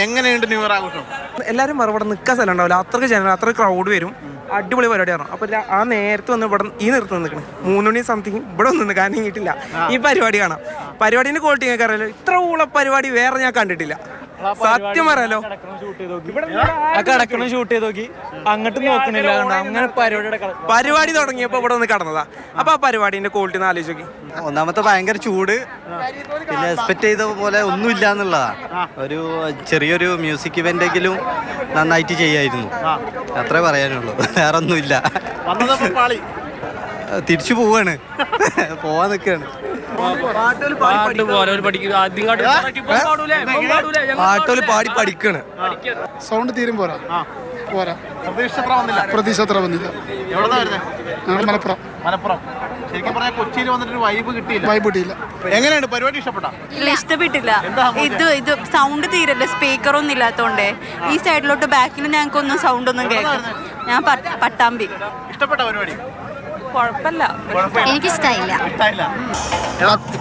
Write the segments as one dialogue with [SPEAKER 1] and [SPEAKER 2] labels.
[SPEAKER 1] എങ്ങനെയുണ്ട് new year ആഘോഷം?
[SPEAKER 2] എല്ലാവരും ഇവിടെ നിൽക്കാൻ സ്ഥലം ഉണ്ടാവില്ല, അത്രയ്ക്ക് ജനം, അത്ര ക്രൗഡ് വരും. അടിപൊളി പരിപാടിയാണ്. അപ്പൊ ആ നേരത്തെ വന്ന് ഇവിടെ ഈ നിർത്തി നിൽക്കണം 3 മണി സംതിങ് ഇവിടെ ഒന്നും നിൽക്കാൻ നീങ്ങിയിട്ടില്ല. ഈ പരിപാടി കാണാം. പരിപാടിന്റെ ക്വാളിറ്റി ഞങ്ങൾക്ക് അറിയാലോ, ഇത്ര ഊള പരിപാടി വേറെ ഞാൻ കണ്ടിട്ടില്ല. സത്യം പറയാലോ,
[SPEAKER 3] കിടക്കണം ഷൂട്ട് ചെയ്ത് നോക്കി അങ്ങോട്ട് നോക്കണില്ല. അങ്ങനെ
[SPEAKER 2] പരിപാടി തുടങ്ങിയപ്പോ ഇവിടെ ഒന്ന് കടന്നതാ. അപ്പൊ ആ പരിപാടിന്റെ ക്വാളിറ്റി ഒന്ന് ആലോചിച്ച് നോക്കി.
[SPEAKER 4] ഒന്നാമത്തെ ഭയങ്കര ചൂട്, പിന്നെ എക്സ്പെക്ട് ചെയ്ത പോലെ ഒന്നുമില്ല എന്നുള്ളതാ. ഒരു ചെറിയൊരു മ്യൂസിക് ഇവന്റെങ്കിലും നന്നായിട്ട് ചെയ്യായിരുന്നു, അത്രേ പറയാനുള്ളൂ. വേറെ ഒന്നുമില്ല. തിരിച്ചു പോവാണ്, പോവാൻ നിൽക്കാണ്.
[SPEAKER 2] പാട്ടോല് പാടി പഠിക്കാണ്.
[SPEAKER 5] സൗണ്ട് തീരും പോരാ. പ്രതീക്ഷ അത്ര വന്നില്ല.
[SPEAKER 1] മലപ്പുറം. ശരിക്കും പറഞ്ഞാൽ കൊച്ചിയിൽ വന്നിട്ട് വൈബ് കിട്ടിയില്ല. എങ്ങനെയുണ്ട് പരിപാടി?
[SPEAKER 6] ഇഷ്ടപ്പെട്ടില്ല. ഇത് സൗണ്ട് തീരല്ല, സ്പീക്കറൊന്നും ഇല്ലാത്തോണ്ടേ ഈ സൈഡിലോട്ട് ബാക്കിൽ ഞങ്ങൾക്കൊന്നും സൗണ്ട് ഒന്നും കേൾക്കാം. ഞാൻ പട്ടാമ്പി.
[SPEAKER 1] ഇഷ്ടപ്പെട്ട പരിപാടി?
[SPEAKER 6] കുഴപ്പമില്ല,
[SPEAKER 7] എനിക്കിഷ്ടായില്ല.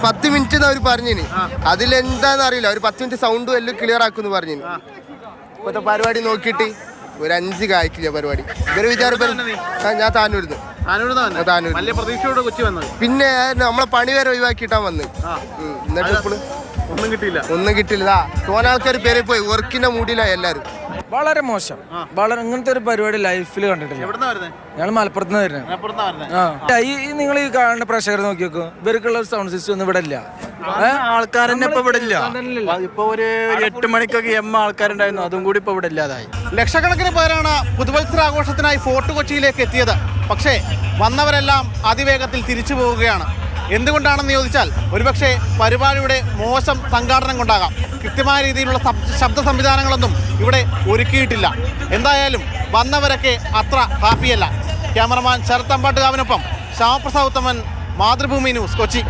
[SPEAKER 7] 10 മിനിറ്റ് അവർ പറഞ്ഞിന്, അതിലെന്താന്ന് അറിയില്ല. ഒരു 10 മിനിറ്റ് സൗണ്ടും എല്ലാം ക്ലിയർ ആക്കുമെന്ന് പറഞ്ഞിന്. ഇപ്പോഴത്തെ പരിപാടി നോക്കിയിട്ട് ഒരു 5 കായ്ക്കില്ല പരിപാടി. ഇവര് വിചാരം ഞാൻ താനൂരുന്ന്. പിന്നെ നമ്മളെ പണി വരെ ഒഴിവാക്കിയിട്ടാ വന്ന്. എന്നിട്ട് ഇപ്പോഴും ഒന്നും കിട്ടില്ല. തോന്നെ ആൾക്കാർ പേരെ പോയി വർക്കിന്റെ മൂഡിലാ എല്ലാരും.
[SPEAKER 3] വളരെ മോശം. വളരെ ഇങ്ങനത്തെ ഒരു പരിപാടി ലൈഫിൽ കണ്ടിട്ടില്ല. ഞങ്ങൾ മലപ്പുറത്ത് നിന്ന് വരുന്നത്. ഈ നിങ്ങൾ ഈ കാണുന്ന പ്രേക്ഷകർ നോക്കി നോക്കൂ, ഇവർക്കുള്ള ഒരു സൗണ്ട് സിസ്റ്റം ഒന്നും ഇവിടെ ഇല്ല.
[SPEAKER 4] ആൾക്കാരെന്നെ ഇപ്പൊ ഇവിടെ ഇല്ല. ഇപ്പൊ ഒരു 8 മണിക്കൊക്കെ ആൾക്കാരുണ്ടായിരുന്നു, അതും കൂടി ഇപ്പൊ ഇവിടെ ഇല്ലാതായി.
[SPEAKER 1] ലക്ഷക്കണക്കിന് പേരാണ് പുതുവത്സരാഘോഷത്തിനായി ഫോർട്ട് കൊച്ചിയിലേക്ക് എത്തിയത്. പക്ഷേ വന്നവരെല്ലാം അതിവേഗത്തിൽ തിരിച്ചു പോവുകയാണ്. എന്തുകൊണ്ടാണെന്ന് ചോദിച്ചാൽ ഒരുപക്ഷെ പരിപാടിയുടെ മോശം സംഘാടനം കൊണ്ടാകാം. കൃത്യമായ രീതിയിലുള്ള ശബ്ദ സംവിധാനങ്ങളൊന്നും ഇവിടെ ഒരുക്കിയിട്ടില്ല. എന്തായാലും വന്നവരൊക്കെ അത്ര ഹാപ്പിയല്ല. ക്യാമറമാൻ ശരത് അമ്പാട്ടുകാവിനൊപ്പം ശ്യാമപ്രസാദ് ഉത്തമൻ, മാതൃഭൂമി ന്യൂസ്, കൊച്ചി.